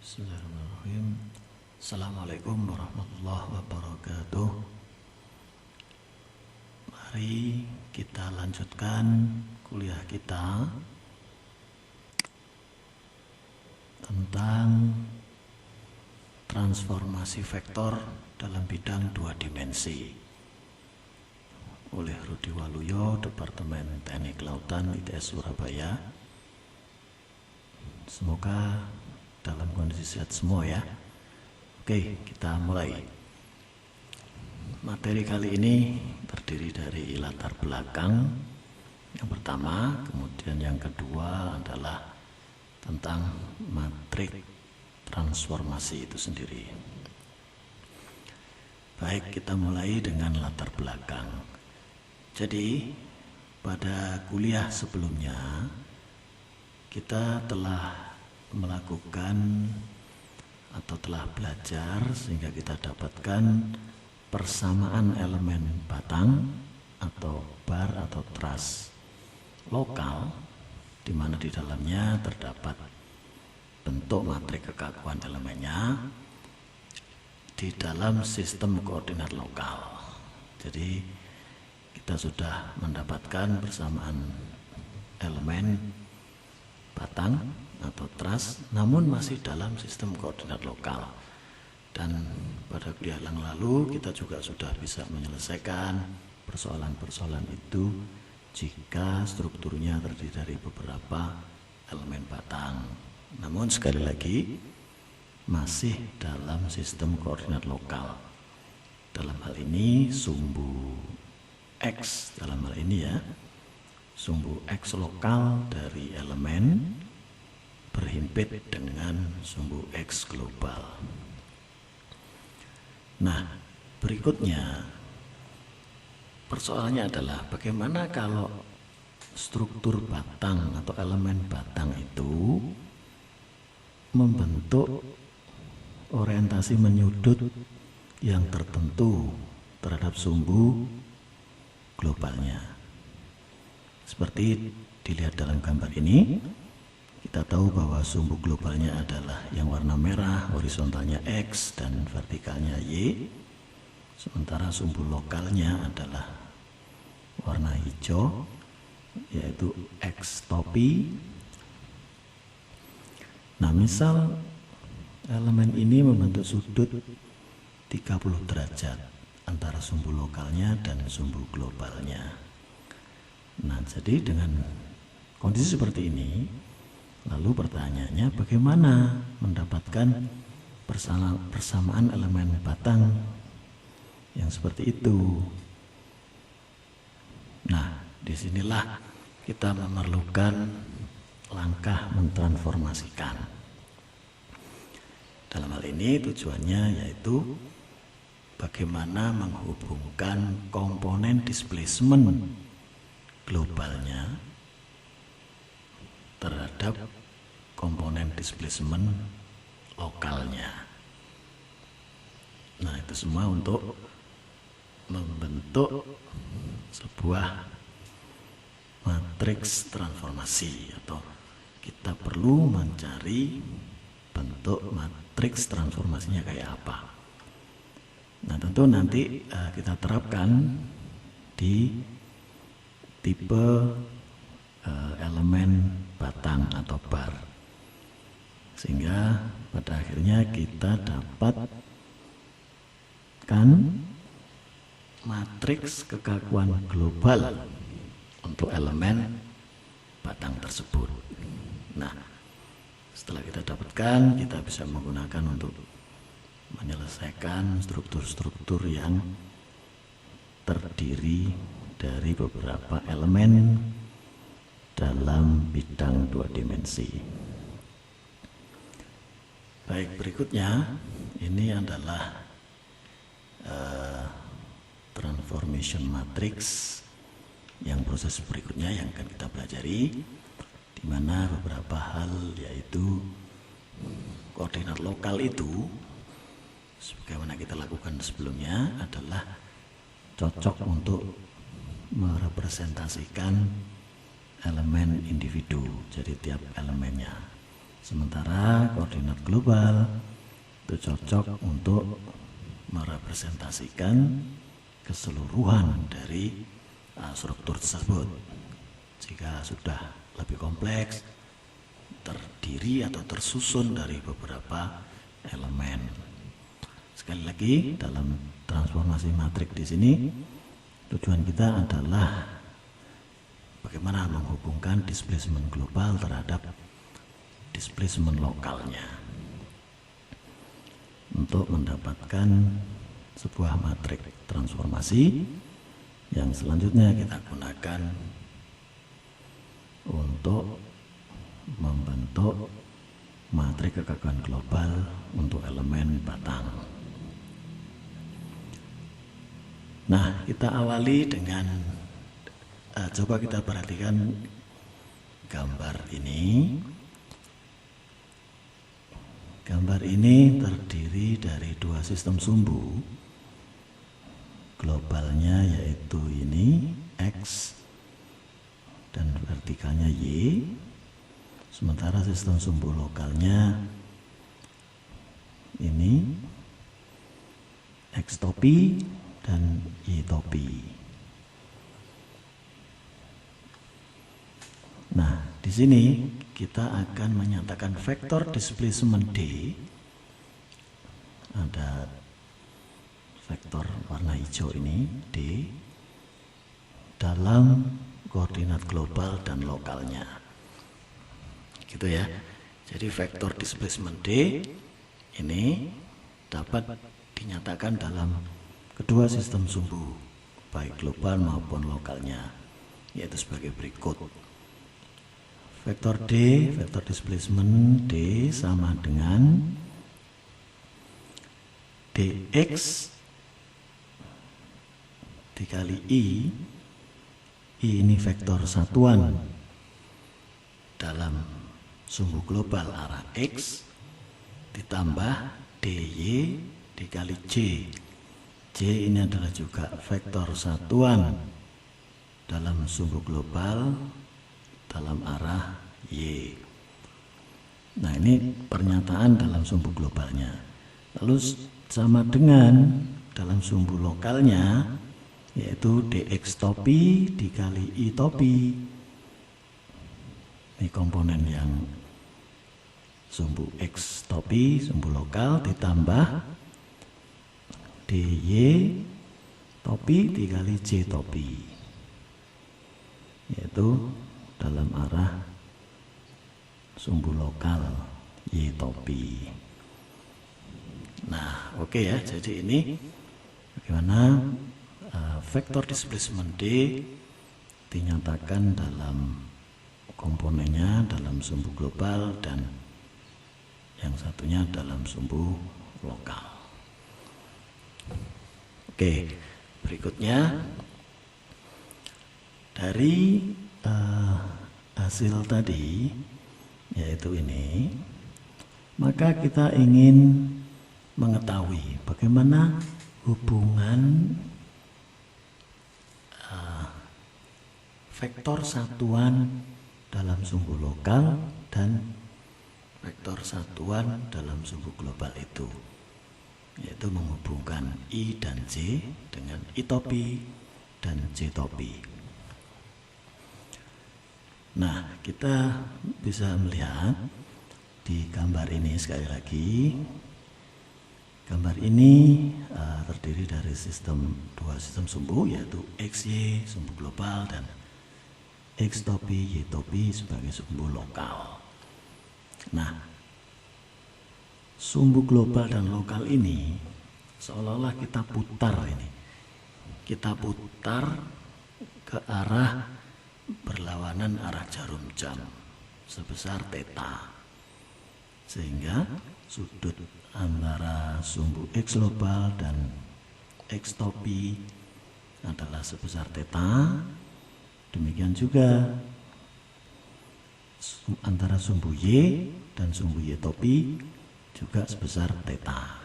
Bismillahirrahmanirrahim. Assalamualaikum warahmatullahi wabarakatuh. Mari kita lanjutkan kuliah kita tentang transformasi vektor dalam bidang dua dimensi oleh Rudi Waluyo, Departemen Teknik Kelautan ITS Surabaya. Semoga dalam kondisi sehat semua ya. Oke, kita mulai. Materi kali ini terdiri dari latar belakang yang pertama, kemudian yang kedua adalah tentang matriks transformasi itu sendiri. Baik, kita mulai dengan latar belakang. Jadi, pada kuliah sebelumnya kita telah melakukan atau telah belajar sehingga kita dapatkan persamaan elemen batang atau bar atau truss lokal, di mana di dalamnya terdapat bentuk matriks kekakuan elemennya di dalam sistem koordinat lokal. Jadi kita sudah mendapatkan persamaan elemen batang atau truss, namun masih dalam sistem koordinat lokal. Dan pada kuliah yang lalu kita juga sudah bisa menyelesaikan persoalan-persoalan itu jika strukturnya terdiri dari beberapa elemen batang. Namun sekali lagi masih dalam sistem koordinat lokal. Dalam hal ini sumbu X, dalam hal ini ya, sumbu X lokal dari elemen berhimpit dengan sumbu X global. Nah, berikutnya persoalannya adalah bagaimana kalau struktur batang atau elemen batang itu membentuk orientasi menyudut yang tertentu terhadap sumbu globalnya. Seperti dilihat dalam gambar ini, kita tahu bahwa sumbu globalnya adalah yang warna merah, horizontalnya X dan vertikalnya Y. Sementara sumbu lokalnya adalah warna hijau, yaitu X topi. Nah, misal elemen ini membentuk sudut 30 derajat antara sumbu lokalnya dan sumbu globalnya. Nah, jadi dengan kondisi seperti ini, lalu pertanyaannya bagaimana mendapatkan persamaan elemen batang yang seperti itu? Nah, disinilah kita memerlukan langkah mentransformasikan. Dalam hal ini tujuannya yaitu bagaimana menghubungkan komponen displacement globalnya terhadap komponen displacement lokalnya. Nah, itu semua untuk membentuk sebuah matriks transformasi, atau kita perlu mencari bentuk matriks transformasinya kayak apa. Nah, tentu nanti kita terapkan di tipe elemen batang atau bar, sehingga pada akhirnya kita dapatkan matriks kekakuan global untuk elemen batang tersebut. Nah, setelah kita dapatkan, kita bisa menggunakan untuk menyelesaikan struktur-struktur yang terdiri dari beberapa elemen dalam bidang dua dimensi. Baik, berikutnya ini adalah transformation matrix yang proses berikutnya yang akan kita pelajari, di mana beberapa hal yaitu koordinat lokal itu sebagaimana kita lakukan sebelumnya adalah cocok untuk merepresentasikan elemen individu, jadi tiap elemennya. Sementara koordinat global itu cocok untuk merepresentasikan keseluruhan dari struktur tersebut. Jika sudah lebih kompleks, terdiri atau tersusun dari beberapa elemen. Sekali lagi, dalam transformasi matrik di sini tujuan kita adalah bagaimana menghubungkan displacement global terhadap displacement lokalnya untuk mendapatkan sebuah matrik transformasi yang selanjutnya kita gunakan untuk membentuk matrik kekakuan global untuk elemen batang. Nah, kita awali dengan coba kita perhatikan gambar ini. Gambar ini terdiri dari dua sistem sumbu. Globalnya yaitu ini X dan vertikalnya Y. Sementara sistem sumbu lokalnya ini X topi dan Y topi. Nah, di sini kita akan menyatakan vektor displacement D. Ada vektor warna hijau ini D dalam koordinat global dan lokalnya. Gitu ya. Jadi vektor displacement D ini dapat dinyatakan dalam kedua sistem sumbu, baik global maupun lokalnya, yaitu sebagai berikut. Vektor D, vektor displacement D sama dengan dx dikali I ini vektor satuan dalam sumbu global arah X ditambah dy dikali J. J ini adalah juga vektor satuan dalam sumbu global dalam arah Y. Nah, ini pernyataan dalam sumbu globalnya. Lalu sama dengan dalam sumbu lokalnya, yaitu dx topi dikali I topi. Ini komponen yang sumbu X topi, sumbu lokal, ditambah dy topi dikali J topi, yaitu dalam arah sumbu lokal Y topi. Nah, oke ya. Jadi ini bagaimana vektor displacement D dinyatakan dalam komponennya dalam sumbu global dan yang satunya dalam sumbu lokal. Oke, berikutnya dari hasil tadi, yaitu ini, maka kita ingin mengetahui bagaimana hubungan vektor satuan dalam sumbu lokal dan vektor satuan dalam sumbu global itu, yaitu menghubungkan I dan J dengan I topi dan J topi. Nah, kita bisa melihat di gambar ini sekali lagi. Gambar ini terdiri dari dua sistem sumbu, yaitu XY sumbu global dan X topi Y topi sebagai sumbu lokal. Nah, sumbu global dan lokal ini seolah-olah kita putar ini. Kita putar ke arah berlawanan arah jarum jam sebesar theta, sehingga sudut antara sumbu X global dan X topi adalah sebesar theta. Demikian juga antara sumbu Y dan sumbu Y topi juga sebesar theta.